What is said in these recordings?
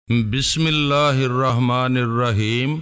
بسم اللہ الرحمن الرحیم۔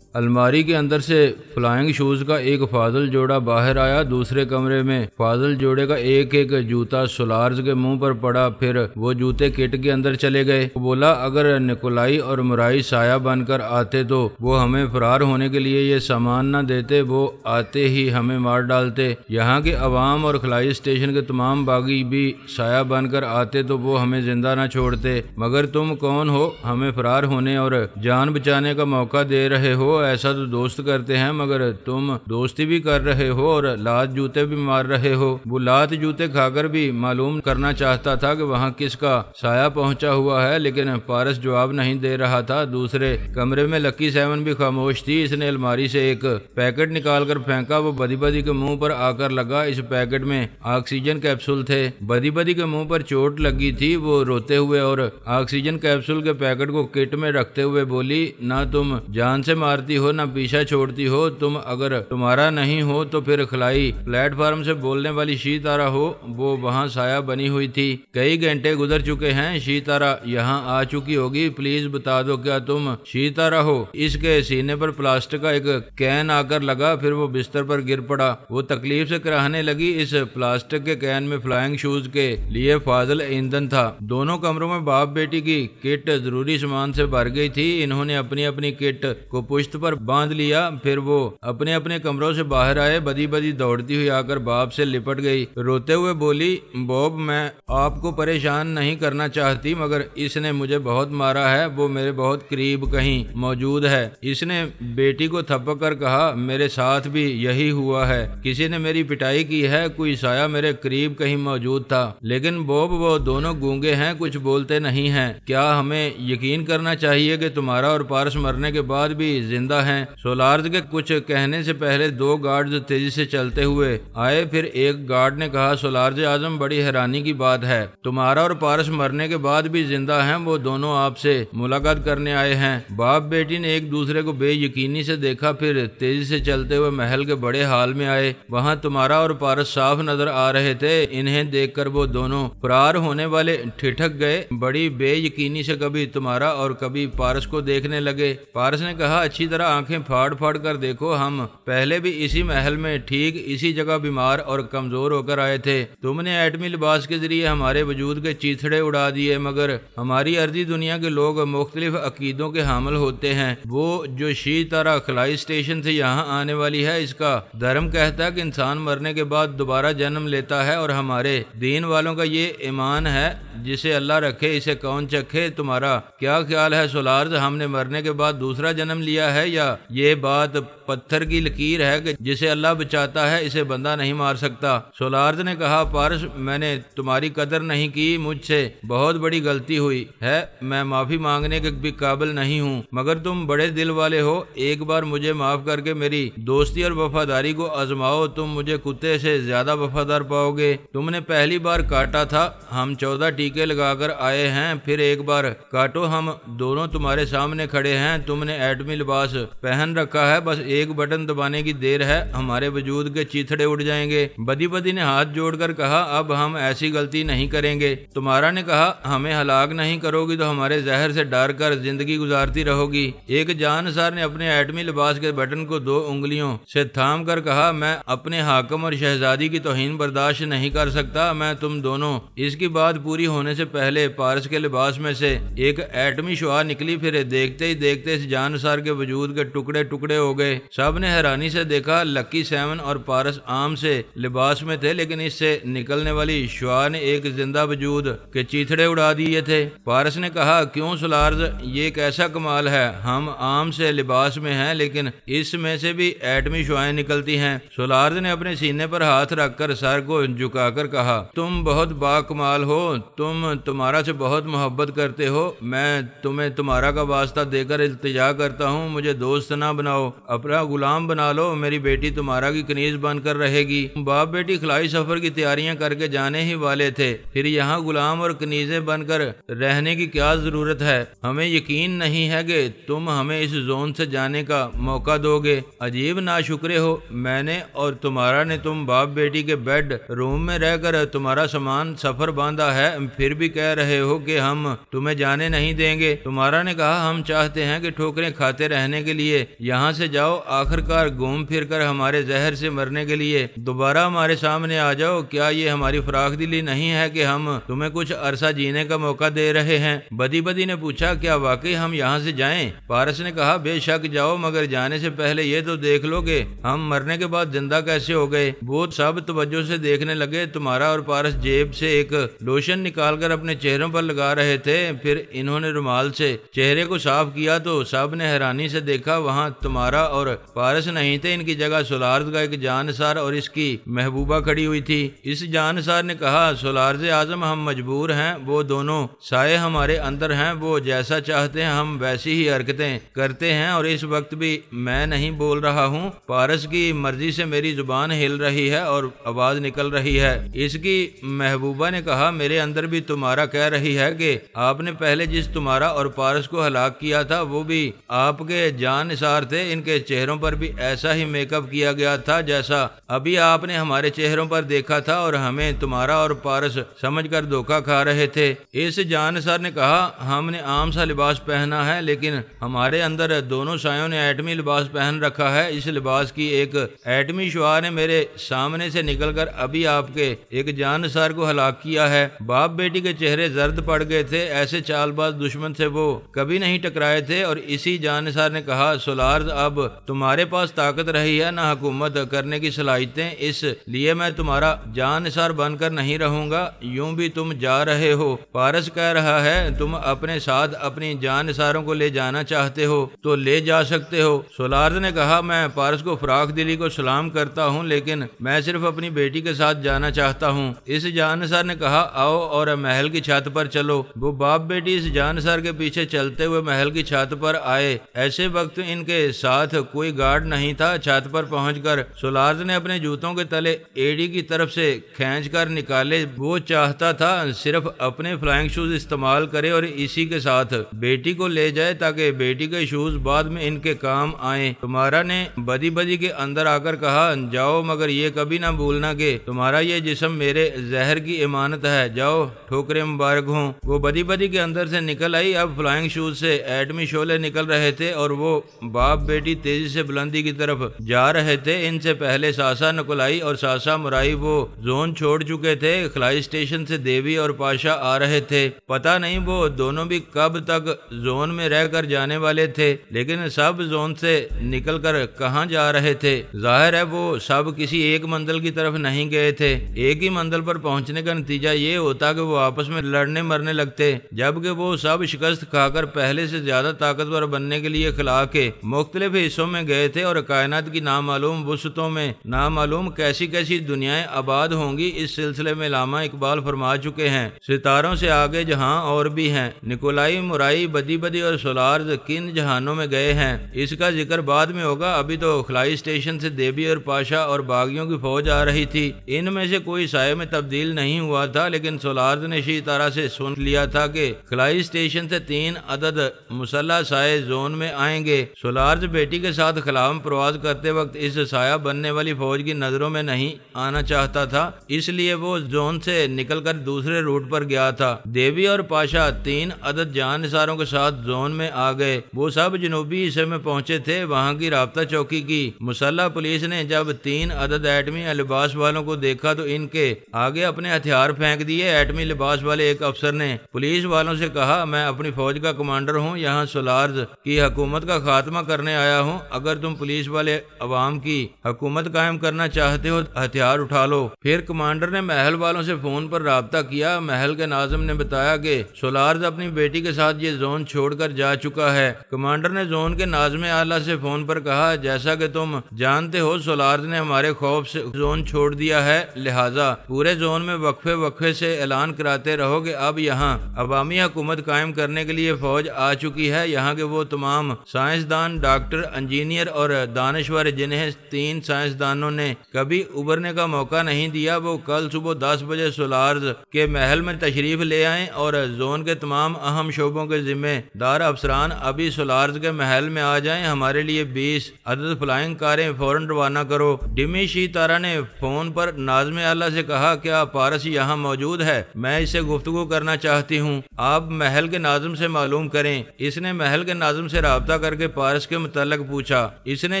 الماری کے اندر سے فلائنگ شوز کا ایک فاضل جوڑا باہر آیا۔ دوسرے کمرے میں فاضل جوڑے کا ایک ایک جوتا سولارز کے منہ پر پڑا، پھر وہ جوتے کٹ کے اندر چلے گئے۔ وہ بولا اگر نکولائی اور مرائی سایہ بن کر آتے تو وہ ہمیں فرار ہونے کے لیے یہ سامان نہ دیتے، وہ آتے ہی ہمیں مار ڈالتے۔ یہاں کے عوام اور خلائی اسٹیشن کے تمام باغی بھی سایہ بن کر آتے تو وہ ہمیں زندہ نہ چھوڑتے، مگر تم کون ہو ہمیں فرار ہونے اور جان بچانے کا موقع دے رہے ہو؟ ایسا تو دوست کرتے ہیں، مگر تم دوستی بھی کر رہے ہو اور لات جوتے بھی مار رہے ہو۔ وہ لات جوتے کھا کر بھی معلوم کرنا چاہتا تھا کہ وہاں کس کا سایہ پہنچا ہوا ہے، لیکن پارس جواب نہیں دے رہا تھا۔ دوسرے کمرے میں لکی سیون بھی خاموش تھی۔ اس نے الماری سے ایک پیکٹ نکال کر پھینکا، وہ بدی بدی کے منہ پر آ کر لگا۔ اس پیکٹ میں آکسیجن کیپسول تھے۔ بدی بدی کے منہ پر چوٹ لگی تھی، وہ روتے ہوئے اور آکسیجن کیپسول کے پیکٹ کو کٹ میں رکھتے ہوئے بولی، نہ تم جان سے مارتی ہو نہ پیچھا چھوڑتی ہو، تم اگر تمہارا نہیں ہو تو پھر خلائی پلیٹ فارم سے بولنے والی شی تارا ہو۔ وہ وہاں سایہ بنی ہوئی تھی۔ کئی گھنٹے گزر چکے ہیں، شی تارا یہاں آ چکی ہوگی، پلیز بتا دو کیا تم شی تارا ہو؟ اس کے سینے پر پلاسٹک کا ایک کین آ کر لگا، پھر وہ بستر پر گر پڑا۔ وہ تکلیف سے کراہنے لگی۔ اس پلاسٹک کے کین میں فلائنگ شوز کے لیے فاضل ایندھن تھا۔ دونوں کمروں میں باپ بیٹی کی کٹ ضروری سامان سے بھر گئی تھی۔ انہوں نے اپنی اپنی کٹ کو پشت پر باندھ لیا، پھر وہ اپنے اپنے کمروں سے باہر آئے۔ بدی بدی دوڑتی ہوئی آ کر باپ سے لپٹ گئی، روتے ہوئے بولی، بوب میں آپ کو پریشان نہیں کرنا چاہتی، مگر اس نے مجھے بہت مارا ہے، وہ میرے بہت قریب کہیں موجود ہے۔ اس نے بیٹی کو تھپک کر کہا، میرے ساتھ بھی یہی ہوا ہے، کسی نے میری پٹائی کی ہے، کوئی سایہ میرے قریب کہیں موجود تھا۔ لیکن بوب وہ دونوں گونگے ہیں، کچھ بولتے نہیں ہیں۔ کیا ہمیں یقین کرنا چاہیے کہ تمہارا اور پارس مرنے کے بعد بھی زندہ ہیں؟ سولارز کے کچھ کہنے سے پہلے دو گارڈز تیزی سے چلتے ہوئے آئے، پھر ایک گارڈ نے کہا، سولارز اعظم بڑی حیرانی کی بات ہے، تمہارا اور پارس مرنے کے بعد بھی زندہ ہیں، وہ دونوں آپ سے ملاقات کرنے آئے ہیں۔ باپ بیٹی نے ایک دوسرے کو بے یقینی سے دیکھا، پھر تیزی سے چلتے ہوئے محل کے بڑے ہال میں آئے۔ وہاں تمہارا اور پارس صاف نظر آ رہے تھے۔ انہیں دیکھ کر وہ دونوں فرار ہونے والے ٹھٹک گئے، بڑی بے یقینی سے کبھی تمہارا اور کبھی پارس کو دیکھنے لگے۔ پارس نے کہا، اچھی طرح آنکھیں پھاڑ پھاڑ کر دیکھو، ہم پہلے بھی اسی محل میں ٹھیک اسی جگہ بیمار اور کمزور ہو کر آئے تھے۔ تم نے ایٹمی لباس کے ذریعے ہمارے وجود کے چیتھڑے اڑا دیے، مگر ہماری ارضی دنیا کے لوگ مختلف عقیدوں کے حامل ہوتے ہیں۔ وہ جو شی تارا خلائی اسٹیشن سے یہاں آنے والی ہے، اس کا دھرم کہتا ہے کہ انسان مرنے کے بعد دوبارہ جنم لیتا ہے، اور ہمارے دین والوں کا یہ ایمان ہے، جسے اللہ رکھے اسے کون چکھے۔ تمہارا کیا خیال ہے سولارز، ہم نے مرنے کے بعد دوسرا جنم لیا ہے، یا یہ بات پتھر کی لکیر ہے کہ جسے اللہ بچاتا ہے اسے بندہ نہیں مار سکتا؟ سولارز نے کہا، پارس میں نے تمہاری قدر نہیں کی، مجھ سے بہت بڑی غلطی ہوئی ہے، میں معافی مانگنے کے بھی قابل نہیں ہوں، مگر تم بڑے دل والے ہو، ایک بار مجھے معاف کر کے میری دوستی اور وفاداری کو آزماؤ، تم مجھے کتے سے زیادہ وفادار پاؤ گے۔ تم نے پہلی بار کاٹا تھا، ہم 14 ٹیکے لگا کر آئے ہیں، پھر ایک بار کاٹو، ہم دونوں تمہارے سامنے کھڑے ہیں، تم نے ایٹمی لباس پہن رکھا ہے، بس ایک بٹن دبانے کی دیر ہے، ہمارے وجود کے چیتھڑے اڑ جائیں گے۔ بدی بدی نے ہاتھ جوڑ کر کہا، اب ہم ایسی غلطی نہیں کریں گے۔ تمہارا نے کہا، ہمیں ہلاک نہیں کرو گی تو ہمارے زہر سے ڈر کر زندگی گزارتی رہو گی۔ ایک جانسار نے اپنے ایٹمی لباس کے بٹن کو 2 انگلیوں سے تھام کر کہا، میں اپنے حاکم اور شہزادی کی توہین برداشت نہیں کر سکتا، میں تم دونوں۔ اس کی بات پوری ہونے سے پہلے پارس کے لباس میں سے ایک ایٹمی شعاع نکلی، پھر دیکھتے ہی دیکھتے اس جانسار کے وجود کے ٹکڑے ٹکڑے ہو گئے۔ سب نے حیرانی سے دیکھا، لکی سیون اور پارس عام سے لباس میں تھے، لیکن اس سے نکلنے والی شعاع نے ایک زندہ وجود کے چیتھڑے اڑا دیے تھے۔ پارس نے کہا، کیوں سولارز، یہ کیسا کمال ہے، ہم عام سے لباس میں ہیں لیکن اس میں سے بھی ایٹمی شعاعیں نکلتی ہیں۔ سولارز نے اپنے سینے پر ہاتھ رکھ کر سر کو جھکا کر کہا، تم بہت با کمال ہو، تم تمہارا سے بہت محبت کرتے ہو، میں تمہیں تمہارا کا واسطہ دے کر التجا کرتا ہوں، مجھے مجھے دوست نہ بناؤ، اپنا غلام بنا لو، میری بیٹی تمہارا کی کنیز بن کر رہے گی۔ باپ بیٹی خلائی سفر کی تیاریاں کر کے جانے ہی والے تھے، پھر یہاں غلام اور کنیزیں بن کر رہنے کی کیا ضرورت ہے؟ ہمیں یقین نہیں ہے کہ تم ہمیں اس زون سے جانے کا موقع دو گے۔ عجیب ناشکرے ہو، میں نے اور تمہارا نے تم باپ بیٹی کے بیڈ روم میں رہ کر تمہارا سامان سفر باندھا ہے، پھر بھی کہہ رہے ہو کہ ہم تمہیں جانے نہیں دیں گے۔ تمہارا نے کہا ہم چاہتے ہیں کہ ٹھوکریں کھاتے رہنے کے لیے یہاں سے جاؤ، آخر کار گھوم پھر کر ہمارے زہر سے مرنے کے لیے دوبارہ ہمارے سامنے آ جاؤ۔ کیا یہ ہماری فراخ دلی نہیں ہے کہ ہم تمہیں کچھ عرصہ جینے کا موقع دے رہے ہیں؟ بدی بدی نے پوچھا کیا واقعی ہم یہاں سے جائیں؟ پارس نے کہا بے شک جاؤ، مگر جانے سے پہلے یہ تو دیکھ لو کہ ہم مرنے کے بعد زندہ کیسے ہو گئے۔ وہ سب توجہ سے دیکھنے لگے۔ تمہارا اور پارس جیب سے ایک لوشن نکال کر اپنے چہروں پر لگا رہے تھے، پھر انہوں نے رومال سے چہرے کو صاف کیا تو سب نے حیرانی سے دیکھا وہاں تمہارا اور پارس نہیں تھے، ان کی جگہ سولارز کا ایک جانثار اور اس کی محبوبہ کھڑی ہوئی تھی۔ اس جانثار نے کہا سولارز اعظم ہم مجبور ہیں، وہ دونوں سائے ہمارے اندر ہیں، وہ جیسا چاہتے ہیں ہم ویسی ہی حرکتیں کرتے ہیں، اور اس وقت بھی میں نہیں بول رہا ہوں، پارس کی مرضی سے میری زبان ہل رہی ہے اور آواز نکل رہی ہے۔ اس کی محبوبہ نے کہا میرے اندر بھی تمہارا کہہ رہی ہے کہ آپ نے پہلے جس تمہارا اور پارس کو ہلاک کیا تھا وہ بھی آپ کے جان نثار تھے، ان کے چہروں پر بھی ایسا ہی میک اپ کیا گیا تھا جیسا ابھی آپ نے ہمارے چہروں پر دیکھا تھا، اور ہمیں تمہارا اور پارس سمجھ کر دھوکہ کھا رہے تھے۔ اس جان نثار نے کہا ہم نے عام سا لباس پہنا ہے، لیکن ہمارے اندر دونوں سایوں نے ایٹمی لباس پہن رکھا ہے۔ اس لباس کی ایک ایٹمی شعاع نے میرے سامنے سے نکل کر ابھی آپ کے ایک جان نثار کو ہلاک کیا ہے۔ باپ بیٹی کے چہرے زرد پڑ گئے تھے، ایسے چال باز دشمن سے وہ کبھی نہیں ٹکرائے تھے۔ اور اسی جان نثار نے کہا سولارز اب تمہارے پاس طاقت رہی ہے نہ حکومت کرنے کی صلاحیتیں، اس لیے میں تمہارا جان نثار بن کر نہیں رہوں گا، یوں بھی تم جا رہے ہو۔ پارس کہہ رہا ہے تم اپنے ساتھ اپنی جان نثاروں کو لے جانا چاہتے ہو تو لے جا سکتے ہو۔ سولارز نے کہا میں پارس کو فراخ دلی کو سلام کرتا ہوں، لیکن میں صرف اپنی بیٹی کے ساتھ جانا چاہتا ہوں۔ اس جان نثار نے کہا آؤ اور محل کی چھت پر چلو۔ وہ باپ بیٹی اس جان نثار کے پیچھے چلتے ہوئے محل کی چھت پر آئے۔ ایسے وقت ان کے ساتھ کوئی گارڈ نہیں تھا۔ چھت پر پہنچ کر سولارز نے اپنے جوتوں کے تلے ایڑی کی طرف سے کھینچ کر نکالے۔ وہ چاہتا تھا صرف اپنے فلائنگ شوز استعمال کرے اور اسی کے ساتھ بیٹی کو لے جائے تاکہ بیٹی کے شوز بعد میں ان کے کام آئیں۔ تمہارا نے بدی بدی کے اندر آ کر کہا جاؤ، مگر یہ کبھی نہ بھولنا کہ تمہارا یہ جسم میرے زہر کی امانت ہے، جاؤ ٹھوکریں مبارک ہوں۔ وہ بدی بدی کے اندر سے نکل آئی۔ اب فلائنگ شوز سے ایٹمی شعلے نکل رہے تھے اور وہ باپ بیٹی تیزی سے بلندی کی طرف جا رہے تھے۔ ان سے پہلے ساسا نکلائی اور ساسا مرائی وہ زون چھوڑ چکے تھے۔ خلائی اسٹیشن سے دیوی اور پاشا آ رہے تھے۔ پتہ نہیں وہ دونوں بھی کب تک زون میں رہ کر جانے والے تھے، لیکن سب زون سے نکل کر کہاں جا رہے تھے؟ ظاہر ہے وہ سب کسی ایک منزل کی طرف نہیں گئے تھے۔ ایک ہی منزل پر پہنچنے کا نتیجہ یہ ہوتا کہ وہ آپس میں لڑنے مرنے لگتے، جبکہ وہ سب شکست کھا کر پہلے سے زیادہ طاقتور بننے کے لیے خلا کے مختلف حصوں میں گئے تھے، اور کائنات کی نامعلوم وسعتوں میں نامعلوم کیسی کیسی دنیایں آباد ہوں گی، اس سلسلے میں علامہ اقبال فرما چکے ہیں ستاروں سے آگے جہاں اور بھی ہیں۔ نکولائی، مورائی، بدی بدی اور سولارز کن جہانوں میں گئے ہیں اس کا ذکر بعد میں ہوگا۔ ابھی تو خلائی اسٹیشن سے دیبی اور پاشا اور باغیوں کی فوج آ رہی تھی۔ ان میں سے کوئی سائے میں تبدیل نہیں ہوا تھا، لیکن سولارز نے اسی طرح سے سن لیا تھا کہ خلائی اسٹیشن سے 3 عدد مسلح سائے زون میں آئیں گے۔ سولارز بیٹی کے ساتھ خلا میں پرواز کرتے وقت اس سایہ بننے والی فوج کی نظروں میں نہیں آنا چاہتا تھا، اس لیے وہ زون سے نکل کر دوسرے روٹ پر گیا تھا۔ دیوی اور پاشا 3 عدد جان نثاروں کے ساتھ زون میں آ گئے۔ وہ سب جنوبی حصے میں پہنچے تھے۔ وہاں کی رابطہ چوکی کی مسلح پولیس نے جب 3 عدد ایٹمی لباس والوں کو دیکھا تو ان کے آگے اپنے ہتھیار پھینک دیے۔ ایٹمی لباس والے ایک افسر نے پولیس والوں سے کہا میں اپنی فوج کا کمانڈر ہوں، یہاں سولارز کی حکومت کا خاتمہ کرنے آیا ہوں، اگر تم پولیس والے عوام کی حکومت قائم کرنا چاہتے ہو ہتھیار اٹھا لو۔ پھر کمانڈر نے محل والوں سے فون پر رابطہ کیا۔ محل کے ناظم نے بتایا کہ سولارز اپنی بیٹی کے ساتھ یہ زون چھوڑ کر جا چکا ہے۔ کمانڈر نے زون کے ناظم اعلیٰ سے فون پر کہا جیسا کہ تم جانتے ہو سولارز نے ہمارے خوف سے زون چھوڑ دیا ہے، لہٰذا پورے زون میں وقفے وقفے سے اعلان کراتے رہو کہ اب یہاں عوامی حکومت قائم کرنے کے لیے فوج آ چکی ہے، یہاں کے وہ تمام سائنسدان، ڈاکٹر، انجینئر اور دانشور جنہیں 3 سائنسدانوں نے کبھی ابھرنے کا موقع نہیں دیا، وہ کل صبح 10 بجے سولارز کے محل میں تشریف لے آئیں اور زون کے تمام اہم شعبوں کے ذمہ دار افسران ابھی سولارز کے محل میں آ جائیں، ہمارے لیے 20 عدد فلائنگ کاریں فوراً روانہ کرو۔ ڈمی شیتارا نے فون پر ناظم اعلیٰ سے کہا، کیا پارس یہاں موجود ہے؟ میں اس سے گفتگو کرنا چاہتی ہوں، آپ محل کے ناظم سے معلوم کریں۔ اس نے محل کے ناظم سے رابطہ کر کے پارس کے متعلق پوچھا۔ اس نے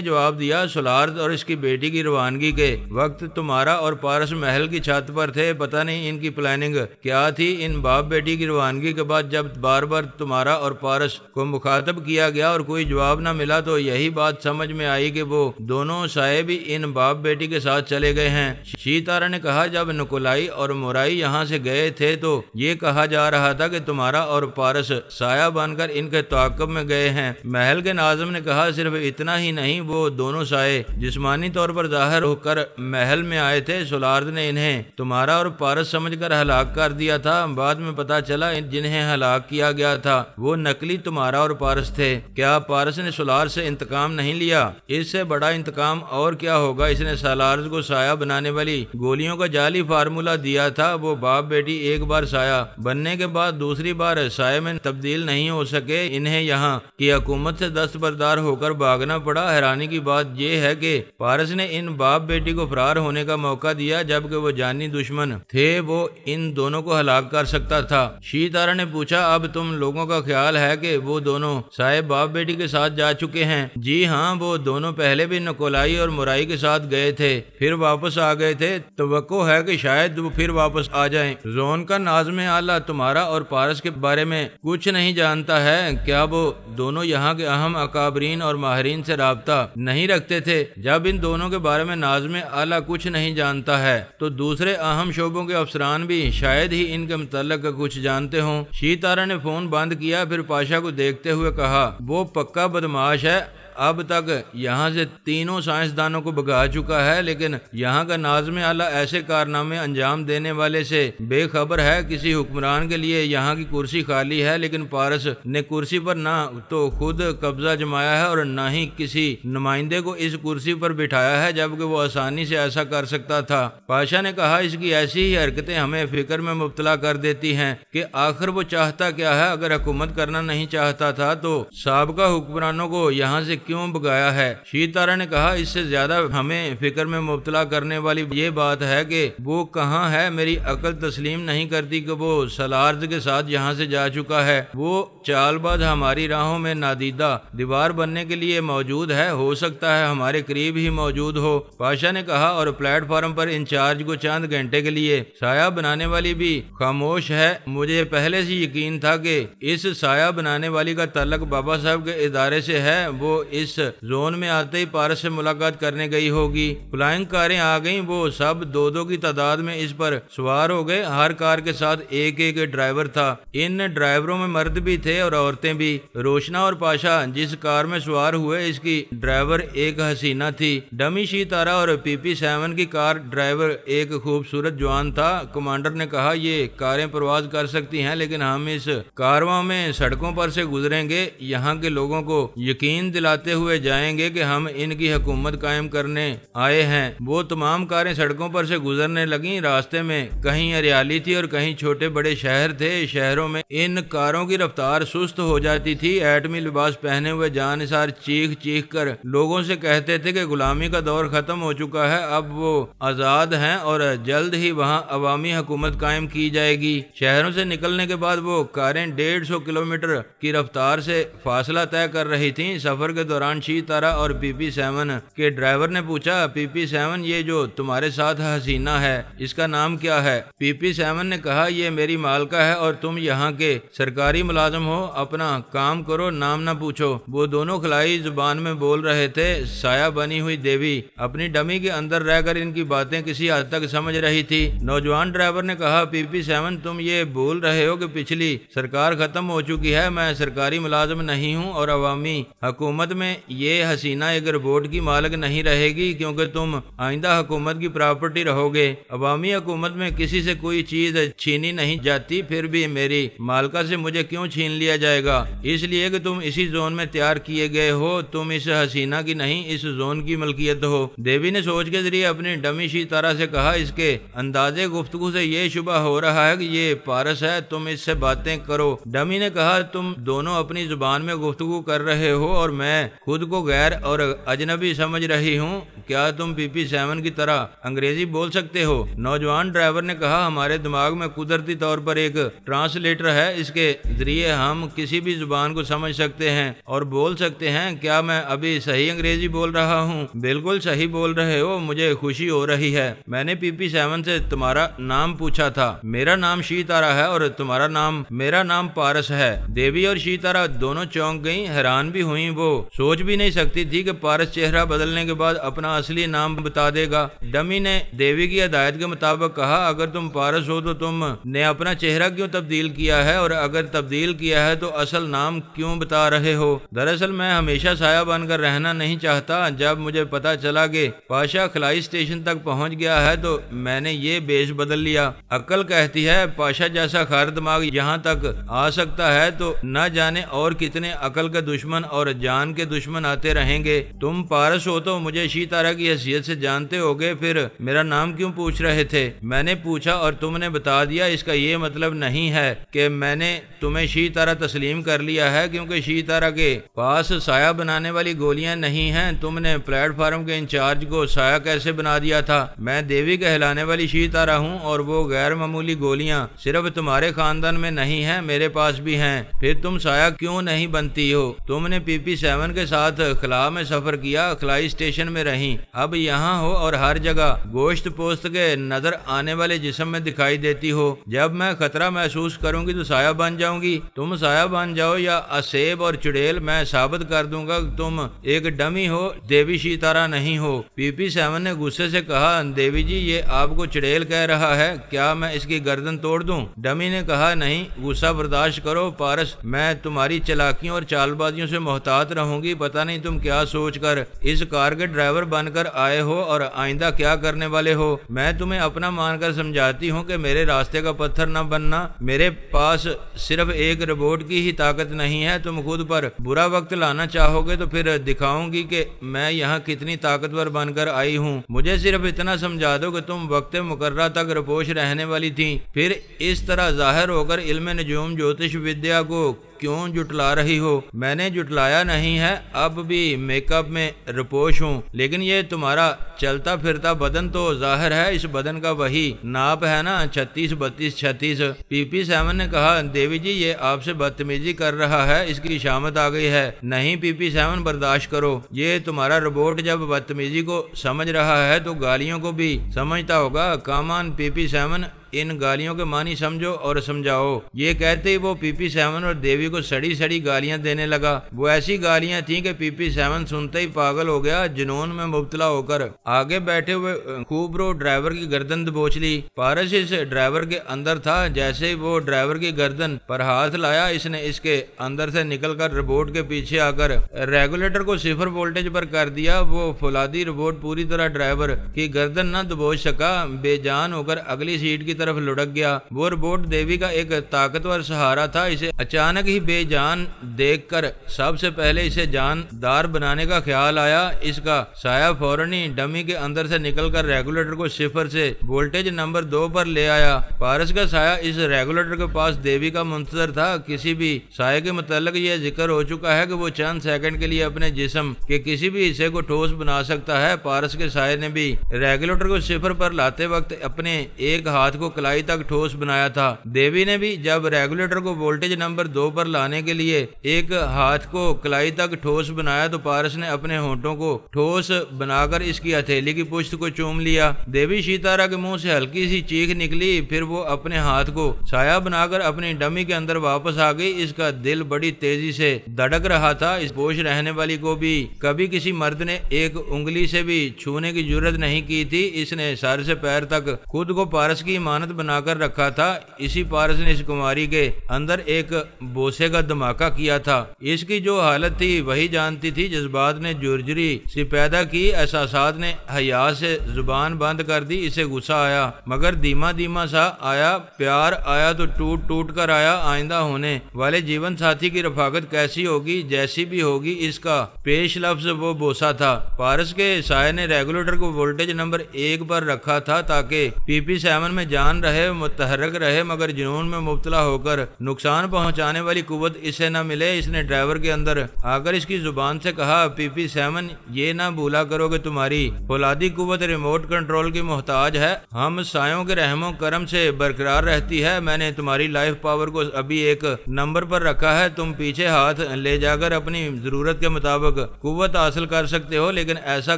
جواب دیا، سولارز اور اس کی بیٹی کی روانگی کے وقت تمہارا اور پارس محل کی چھت پر تھے، پتہ نہیں ان کی پلاننگ کیا تھی۔ ان باپ بیٹی کی روانگی کے بعد جب بار بار تمہارا اور پارس کو مخاطب کیا گیا اور کوئی جواب نہ ملا تو یہی بات سمجھ میں آئی کہ وہ دونوں سائے بھی ان باپ بیٹی کے ساتھ چلے گئے ہیں۔ شیتارا نے کہا، جب نکولائی اور مورائی یہاں سے گئے تھے تو یہ کہا جا رہا تھا کہ تمہارا اور پارس سایہ بن کر ان کے تعاقب میں گئے ہیں۔ محل کے ناظم نے کہا، صرف اتنا ہی نہیں، وہ دونوں سائے جسمانی طور پر ظاہر ہو کر محل میں آئے تھے۔ سولارز نے انہیں تمہارا اور پارس سمجھ کر ہلاک کر دیا تھا، بعد میں پتا چلا جنہیں ہلاک کیا گیا تھا وہ نکلی تمہارا اور پارس تھے۔ کیا پارس نے سولارز سے انتقام نہیں لیا؟ اس سے بڑا انتقام اور کیا ہوگا؟ اس نے سولارز کو سایہ بنانے والی گولیوں کا جعلی فارمولہ دیا تھا۔ وہ باپ بیٹی ایک بار سایہ بننے کے بعد دوسری بار سایہ میں تبدیل نہیں ہو سکے، انہیں یہاں کی حکومت سے دستبردار ہو کر بھاگنا پڑا۔ حیرانی کی بات یہ ہے کہ پارس نے ان باپ بیٹی کو فرار ہونے کا موقع دیا، جبکہ وہ جانی دشمن تھے، وہ ان دونوں کو ہلاک کر سکتا تھا۔ شیتارا نے پوچھا، اب تم لوگوں کا خیال ہے کہ وہ دونوں سائے باپ بیٹی کے ساتھ جا چکے ہیں؟ جی ہاں، وہ دونوں پہلے بھی نکولائی اور مورائی کے ساتھ گئے تھے، پھر واپس آ گئے تھے، توقع ہے کہ شاید وہ پھر واپس آ جائیں۔ زون کا ناظم اعلیٰ تمہارا اور پارس کے بارے میں کچھ نہیں جانتا ہے؟ کیا وہ دونوں یہاں کے اہم اکابرین اور ماہرین سے رابطہ نہیں رکھتے تھے؟ جب ان دونوں کے بارے میں ناظم اعلیٰ کچھ نہیں جانتا ہے تو دوسرے اہم شعبوں کے افسران بھی شاید ہی ان کے متعلق کچھ جانتے ہوں۔ شیتارا نے فون بند کیا، پھر پاشا کو دیکھتے ہوئے کہا، وہ پکا بدماش ہے، اب تک یہاں سے 3 سائنسدانوں کو بھگا چکا ہے، لیکن یہاں کا ناظم اعلیٰ ایسے کارنامے انجام دینے والے سے بے خبر ہے۔ کسی حکمران کے لیے یہاں کی کرسی خالی ہے، لیکن پارس نے کرسی پر نہ تو خود قبضہ جمایا ہے اور نہ ہی کسی نمائندے کو اس کرسی پر بٹھایا ہے، جبکہ وہ آسانی سے ایسا کر سکتا تھا۔ پاشا نے کہا، اس کی ایسی ہی حرکتیں ہمیں فکر میں مبتلا کر دیتی ہیں کہ آخر وہ چاہتا کیا ہے۔ اگر حکومت کرنا نہیں چاہتا تھا تو سابقہ حکمرانوں کو یہاں سے کیوں بگایا ہے؟ شیتارا نے کہا، اس سے زیادہ ہمیں فکر میں مبتلا کرنے والی یہ بات ہے کہ وہ کہاں ہے۔ میری عقل تسلیم نہیں کرتی کہ وہ سولارز کے ساتھ یہاں سے جا چکا ہے۔ وہ چال باز ہماری راہوں میں نادیدہ دیوار بننے کے لیے موجود ہے، ہو سکتا ہے ہمارے قریب ہی موجود ہو۔ پاشا نے کہا، اور پلیٹ فارم پر انچارج کو چند گھنٹے کے لیے سایہ بنانے والی بھی خاموش ہے۔ مجھے پہلے سے یقین تھا کہ اس سایہ بنانے والی کا تعلق بابا صاحب کے ادارے سے ہے، وہ اس زون میں آتے ہی پارس سے ملاقات کرنے گئی ہوگی۔ فلائنگ کاریں آ گئیں، وہ سب 2 کی تعداد میں اس پر سوار ہو گئے۔ ہر کار کے ساتھ ایک ڈرائیور تھا، ان ڈرائیوروں میں مرد بھی تھے اور عورتیں بھی۔ روشنا اور پاشا جس کار میں سوار ہوئے، اس کی ڈرائیور ایک حسینہ تھی۔ ڈمی شیتارا اور PP-7 کی کار ڈرائیور ایک خوبصورت جوان تھا۔ کمانڈر نے کہا، یہ کاریں پرواز کر سکتی ہیں، لیکن ہم اس کارواں میں سڑکوں پر سے گزریں گے، یہاں کے لوگوں کو یقین دلاتے ہوئے جائیں گے کہ ہم ان کی حکومت قائم کرنے آئے ہیں۔ وہ تمام کاریں سڑکوں پر سے گزرنے لگیں۔ راستے میں کہیں ہریالی تھی اور کہیں چھوٹے بڑے شہر تھے۔ شہروں میں ان کاروں کی رفتار سست ہو جاتی تھی۔ ایٹمی لباس پہنے ہوئے جانثار چیخ چیخ کر لوگوں سے کہتے تھے کہ غلامی کا دور ختم ہو چکا ہے، اب وہ آزاد ہیں اور جلد ہی وہاں عوامی حکومت قائم کی جائے گی۔ شہروں سے نکلنے کے بعد وہ کاریں 150 کلومیٹر کی رفتار سے فاصلہ طے کر رہی تھیں۔ سفر کے دوران شیتارا اور PP-7 کے ڈرائیور نے پوچھا، PP-7 یہ جو تمہارے ساتھ حسینہ ہے، اس کا نام کیا ہے؟ PP-7 نے کہا، یہ میری مالکہ ہے اور تم یہاں کے سرکاری ملازم ہو، اپنا کام کرو، نام نہ پوچھو۔ وہ دونوں خلائی زبان میں بول رہے تھے۔ سایہ بنی ہوئی دیوی اپنی ڈمی کے اندر رہ کر ان کی باتیں کسی حد تک سمجھ رہی تھی۔ نوجوان ڈرائیور نے کہا، PP-7 تم یہ بول رہے ہو کہ پچھلی سرکار ختم ہو چکی ہے، میں سرکاری ملازم نہیں ہوں اور عوامی حکومت میں یہ حسینہ ایک ربوٹ کی مالک نہیں رہے گی، کیونکہ تم آئندہ حکومت کی پراپرٹی رہو گے۔ عوامی حکومت میں کسی سے کوئی چیز چھینی نہیں جاتی، پھر بھی میری مالکہ سے مجھے کیوں چھین لیا جائے گا؟ اس لیے کہ تم اسی زون میں تیار کیے گئے ہو، تم اس حسینہ کی نہیں، اس زون کی ملکیت ہو۔ دیوی نے سوچ کے ذریعے اپنی ڈمی شیتارا سے کہا، اس کے انداز گفتگو سے یہ شبہ ہو رہا ہے کہ یہ پارس ہے، تم اس سے باتیں کرو۔ ڈمی نے کہا، تم دونوں اپنی زبان میں گفتگو کر رہے ہو اور میں خود کو غیر اور اجنبی سمجھ رہی ہوں، کیا تم PP7 کی طرح انگریزی بول سکتے ہو؟ نوجوان ڈرائیور نے کہا، ہمارے دماغ میں قدرتی طور پر ایک ٹرانسلیٹر ہے، اس کے ذریعے ہم کسی بھی زبان کو سمجھ سکتے ہیں اور بول سکتے ہیں۔ کیا میں ابھی صحیح انگریزی بول رہا ہوں؟ بالکل صحیح بول رہے ہو، مجھے خوشی ہو رہی ہے۔ میں نے PP7 سے تمہارا نام پوچھا تھا، میرا نام شیتارا ہے اور تمہارا نام؟ میرا نام پارس ہے۔ دیوی اور شیتارا دونوں چونک گئیں، حیران بھی ہوئیں، وہ سوچ بھی نہیں سکتی تھی کہ پارس چہرہ بدلنے کے بعد اپنا اصلی نام بتا دے گا۔ ڈمی نے دیوی کی ہدایت کے مطابق کہا، اگر تم پارس ہو تو تم نے اپنا چہرہ کیوں تبدیل کیا ہے، اور اگر تبدیل کیا ہے تو اصل نام کیوں بتا رہے ہو؟ دراصل میں ہمیشہ سایہ بن کر رہنا نہیں چاہتا، جب مجھے پتا چلا کہ پاشا خلائی اسٹیشن تک پہنچ گیا ہے تو میں نے یہ بیش بدل لیا۔ عقل کہتی ہے پاشا جیسا خر دماغ یہاں تک آ سکتا ہے تو نہ جانے اور کتنے عقل کے دشمن اور جان کے دشمن آتے رہیں گے۔ تم پارس ہو تو مجھے شیتارا کی حیثیت سے جانتے ہوگے، پھر میرا نام کیوں پوچھ رہے تھے؟ میں نے پوچھا اور تم نے بتا دیا، اس کا یہ مطلب نہیں ہے کہ میں نے تمہیں شیتارا تسلیم کر لیا ہے، کیونکہ شیتارا کے پاس سایہ بنانے والی گولیاں نہیں ہیں۔ تم نے پلیٹ فارم کے انچارج کو سایہ کیسے بنا دیا تھا؟ میں دیوی کہلانے والی شیتارا ہوں اور وہ غیر معمولی گولیاں صرف تمہارے خاندان میں نہیں ہیں، میرے پاس بھی ہیں۔ پھر تم سایہ کیوں نہیں بنتی ہو؟ تم نے PP7 کے ساتھ خلا میں سفر کیا، خلائی اسٹیشن میں رہیں، اب یہاں ہو اور ہر جگہ گوشت پوست کے نظر آنے والے جسم میں دکھائی دیتی ہو۔ جب میں خطرہ محسوس کروں گی تو سایہ بن جاؤں گی۔ تم سایہ بن جاؤ یا اسیب اور چڑیل، میں ثابت کر دوں گا کہ تم ایک ڈمی ہو، دیوی شیتارا نہیں ہو۔ PP7 نے غصے سے کہا، دیوی جی یہ آپ کو چڑیل کہہ رہا ہے، کیا میں اس کی گردن توڑ دوں؟ ڈمی نے کہا، نہیں، غصہ برداشت کرو پارس، میں تمہاری چالاکیوں اور چال بازیوں سے محتاط رہوں گی۔ پتہ نہیں تم کیا سوچ کر اس کار کے ڈرائیور بن کر آئے ہو اور آئندہ کیا کرنے والے ہو۔ میں تمہیں اپنا مان کر سمجھاتی ہوں کہ میرے راستے کا پتھر نہ بننا۔ میرے پاس صرف ایک ربوٹ کی ہی طاقت نہیں ہے، تم خود پر برا وقت لانا چاہو گے تو پھر دکھاؤں گی کہ میں یہاں کتنی طاقتور بن کر آئی ہوں۔ مجھے صرف اتنا سمجھا دو کہ تم وقت مقررہ تک رپوش رہنے والی تھیں، پھر اس طرح ظاہر ہو کر علم نجوم جوتش ودیا کو کیوں جٹلا رہی ہو؟ میں نے جٹلایا نہیں ہے، اب بھی میک اپ میں رپوش ہوں، لیکن یہ تمہارا چلتا پھرتا بدن تو ظاہر ہے اس بدن کا وہی ناپ ہے نا، 36 32 36۔ PP7 نے کہا، دیوی جی یہ آپ سے بدتمیزی کر رہا ہے، اس کی شامت آ گئی ہے۔ نہیں PP7 برداشت کرو، یہ تمہارا روبوٹ جب بدتمیزی کو سمجھ رہا ہے تو گالیوں کو بھی سمجھتا ہوگا۔ کامان PP7 ان گالیوں کے معنی سمجھو اور سمجھاؤ۔ یہ کہتے ہی وہ PP7 اور دیوی کو سڑی سڑی گالیاں دینے لگا۔ وہ ایسی گالیاں تھیں کہ PP7 سنتے ہی پاگل ہو گیا، جنون میں مبتلا ہو کر آگے بیٹھے ہوئے خوبرو ڈرائیور کی گردن دبوچ لی۔ پارس اس ڈرائیور کے اندر تھا، جیسے ہی وہ ڈرائیور کی گردن پر ہاتھ لایا، اس نے اس کے اندر سے نکل کر روبوٹ کے پیچھے آ کر ریگولیٹر کو 0 وولٹیج پر کر دیا۔ وہ فولادی روبوٹ پوری طرح ڈرائیور کی گردن نہ دبوچ سکا، بے جان ہو کر اگلی سیٹ کی طرف لڑک گیا۔ وہ روبوٹ دیوی کا ایک طاقتور سہارا تھا، اسے اچانک ہی بے جان دیکھ کر سب سے پہلے اسے جاندار بنانے کا خیال آیا۔ اس کا سایہ فوراً ہی ڈمی کے اندر سے نکل کر ریگولیٹر کو 0 سے وولٹیج نمبر 2 پر لے آیا۔ پارس کا سایہ اس ریگولیٹر کے پاس دیوی کا منتظر تھا۔ کسی بھی سایہ کے متعلق یہ ذکر ہو چکا ہے کہ وہ چند سیکنڈ کے لیے اپنے جسم کے کسی بھی حصے کو ٹھوس بنا سکتا ہے۔ پارس کے سایہ نے بھی ریگولیٹر کو 0 پر لاتے وقت اپنے ایک ہاتھ کو کلائی تک ٹھوس بنایا تھا۔ دیوی نے بھی جب ریگولیٹر کو وولٹیج نمبر 2 پر لانے کے لیے ایک ہاتھ کو کلائی تک ٹھوس بنایا تو پارس نے اپنے ہونٹوں کو ٹھوس بنا کر اس کی ہتھیلی کی پشت کو چوم لیا۔ دیوی شیتارا کے منہ سے ہلکی سی چیخ نکلی، پھر وہ اپنے ہاتھ کو سایہ بنا کر اپنی ڈمی کے اندر واپس آ گئی۔ اس کا دل بڑی تیزی سے دھڑک رہا تھا۔ اس پوش رہنے والی کو بھی کبھی کسی مرد نے ایک انگلی سے بھی چھونے کی جرت نہیں کی تھی۔ اس نے سر سے پیر تک خود کو پارس کی ایمان ضمانت بنا کر رکھا تھا، اسی پارس نے اس کماری کے اندر ایک بوسے کا دھماکہ کیا تھا۔ اس کی جو حالت تھی وہی جانتی تھی، جذبات نے جرجری سی پیدا کی، احساسات نے حیا سے زبان بند کر دی۔ اسے غصہ آیا مگر دھیما دھیما سا آیا، پیار آیا تو ٹوٹ ٹوٹ کر آیا۔ آئندہ ہونے والے جیون ساتھی کی رفاقت کیسی ہوگی، جیسی بھی ہوگی، اس کا پیش لفظ وہ بوسہ تھا۔ پارس کے سائے نے ریگولیٹر کو وولٹیج نمبر 1 پر رکھا تھا تاکہ PP7 میں جان رہے، متحرک رہے، مگر جنون میں مبتلا ہو کر نقصان پہنچانے والی قوت اسے نہ ملے۔ اس نے ڈرائیور کے اندر آ کر اس کی زبان سے کہا، PP7 یہ نہ بھولا کرو کہ تمہاری فولادی قوت ریموٹ کنٹرول کی محتاج ہے، ہم سایوں کے رحم و کرم سے برقرار رہتی ہے۔ میں نے تمہاری لائف پاور کو ابھی ایک نمبر پر رکھا ہے، تم پیچھے ہاتھ لے جا کر اپنی ضرورت کے مطابق قوت حاصل کر سکتے ہو، لیکن ایسا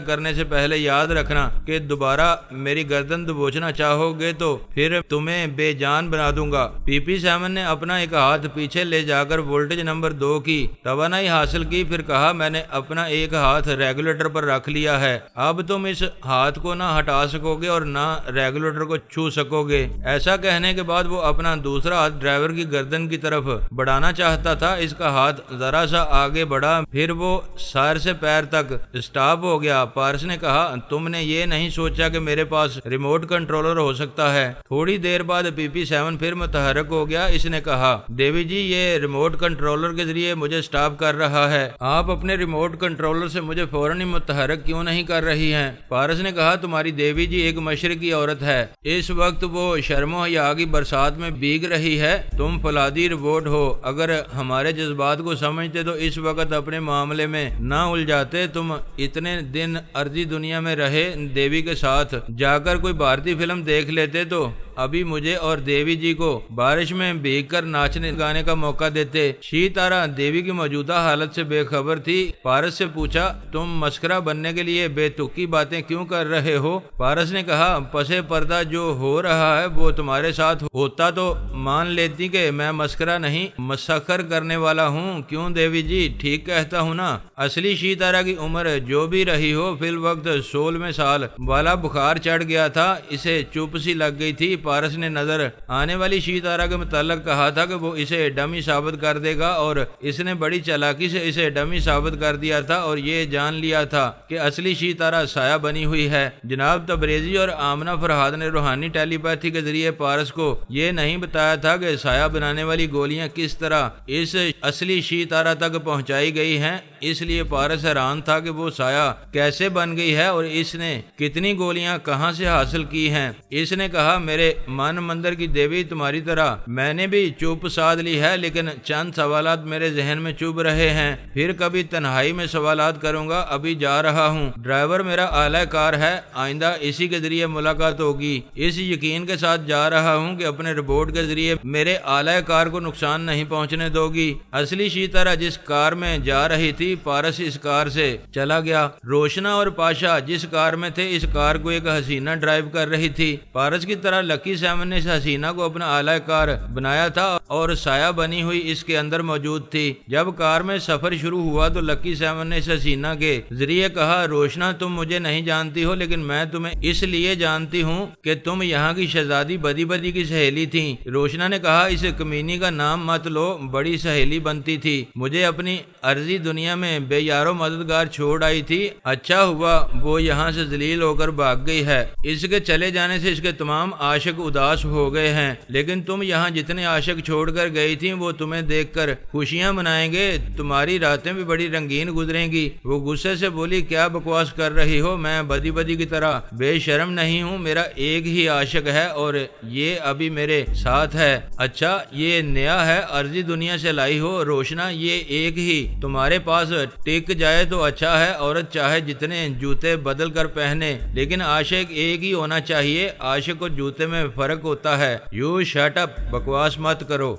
کرنے سے پہلے یاد رکھنا کہ دوبارہ میری گردن دبوچنا چاہو گے تو پھر تمہیں بے جان بنا دوں گا۔ PP7 نے اپنا ایک ہاتھ پیچھے لے جا کر وولٹیج نمبر 2 کی توانائی حاصل کی، پھر کہا، میں نے اپنا ایک ہاتھ ریگولیٹر پر رکھ لیا ہے، اب تم اس ہاتھ کو نہ ہٹا سکو گے اور نہ ریگولیٹر کو چھو سکو گے۔ ایسا کہنے کے بعد وہ اپنا دوسرا ہاتھ ڈرائیور کی گردن کی طرف بڑھانا چاہتا تھا، اس کا ہاتھ ذرا سا آگے بڑھا، پھر وہ سر سے پیر تک اسٹاپ ہو گیا۔ پارس نے کہا، تم نے یہ نہیں سوچا کہ میرے پاس ریموٹ کنٹرولر ہو سکتا ہے؟ تھوڑی دیر بعد PP7 پھر متحرک ہو گیا۔ اس نے کہا، دیوی جی یہ ریموٹ کنٹرولر کے ذریعے مجھے اسٹاپ کر رہا ہے، آپ اپنے ریموٹ کنٹرولر سے مجھے فوراً ہی متحرک کیوں نہیں کر رہی ہیں؟ پارس نے کہا، تمہاری دیوی جی ایک مشرقی عورت ہے، اس وقت وہ شرم و حیا کی برسات میں بھیگ رہی ہے، تم فولادی روبوٹ ہو، اگر ہمارے جذبات کو سمجھتے تو اس وقت اپنے معاملے میں نہ الجھاتے، تم اتنے دن ارضی دنیا میں رہے، دیوی کے ساتھ جا کر کوئی بھارتی فلم دیکھ لیتے تو ابھی مجھے اور دیوی جی کو بارش میں بھیگ کر ناچنے گانے کا موقع دیتے۔ شیتارا دیوی کی موجودہ حالت سے بے خبر تھی۔ پارس سے پوچھا، تم مسخرہ بننے کے لیے بے تکی باتیں کیوں کر رہے ہو؟ پارس نے کہا، پسے پردہ جو ہو رہا ہے وہ تمہارے ساتھ ہوتا تو مان لیتی کہ میں مسخرہ نہیں مسخر کرنے والا ہوں، کیوں دیوی جی ٹھیک کہتا ہوں نا؟ اصلی شیتارا کی عمر جو بھی رہی ہو فی الوقت 16 سال والا بخار چڑھ گیا تھا، اسے چپ سی لگ گئی تھی۔ پارس نے نظر آنے والی شیتارا کے متعلق کہا تھا کہ وہ اسے ڈمی ثابت کر دے گا، اور اس نے بڑی چالاکی سے اسے ڈمی ثابت کر دیا تھا اور یہ جان لیا تھا کہ اصلی شیتارا سایہ بنی ہوئی ہے۔ جناب تبریزی اور آمنہ فرہاد نے روحانی ٹیلی پیتھی کے ذریعے پارس کو یہ نہیں بتایا تھا کہ سایہ بنانے والی گولیاں کس طرح اس اصلی شیتارا تک پہنچائی گئی ہیں، اس لیے پارس حیران تھا کہ وہ سایہ کیسے بن گئی ہے اور اس نے کتنی گولیاں کہاں سے حاصل کی ہیں۔ اس نے کہا، میرے من مندر کی دیوی تمہاری طرح میں نے بھی چوپ سادھ لی ہے، لیکن چند سوالات میرے ذہن میں چوب رہے ہیں، پھر کبھی تنہائی میں سوالات کروں گا، ابھی جا رہا ہوں۔ ڈرائیور میرا اعلی کار ہے، آئندہ اسی کے ذریعے ملاقات ہوگی، اس یقین کے ساتھ جا رہا ہوں کہ اپنے ربوٹ کے ذریعے میرے اعلی کار کو نقصان نہیں پہنچنے دو گی۔ اصلی شیتارا جس کار میں جا رہی تھی، پارس اس کار سے چلا گیا۔ روشنا اور پاشا جس کار میں تھے، اس کار کو ایک حسینہ ڈرائیو کر رہی تھی۔ پارس کی طرح لکی 7 نے اس حسینہ کو اپنا اعلی کار بنایا تھا اور سایہ بنی ہوئی اس کے اندر موجود تھی۔ جب کار میں سفر شروع ہوا تو لکی 7 نے اس حسینہ کے ذریعے کہا، روشنا تم مجھے نہیں جانتی ہو، لیکن میں تمہیں اس لیے جانتی ہوں کہ تم یہاں کی شہزادی بدی بدی کی سہیلی تھی۔ روشنا نے کہا، اس کمینی کا نام مت لو، بڑی سہیلی بنتی تھی، مجھے اپنی عرضی دنیا میں بے یارو مددگار چھوڑ آئی تھی، اچھا ہوا وہ یہاں سے ذلیل ہو کر بھاگ گئی ہے، اس کے چلے جانے سے اس کے تمام عاشق اداس ہو گئے ہیں، لیکن تم یہاں جتنے عاشق چھوڑ کر گئی تھی وہ تمہیں دیکھ کر خوشیاں منائیں گے، تمہاری راتیں بھی بڑی رنگین گزریں گی۔ وہ غصے سے بولی، کیا بکواس کر رہی ہو، میں بدی بدی کی طرح بے شرم نہیں ہوں، میرا ایک ہی عاشق ہے اور یہ ابھی میرے ساتھ ہے۔ اچھا یہ نیا ہے، عرضی دنیا سے لائی ہو؟ روشنا یہ ایک ہی تمہارے پاس ٹک جائے تو اچھا ہے، عورت چاہے جتنے جوتے بدل کر پہنے لیکن عاشق ایک ہی ہونا چاہیے، عاشق اور جوتے میں فرق ہوتا ہے۔ یو شٹ اپ، بکواس مت کرو۔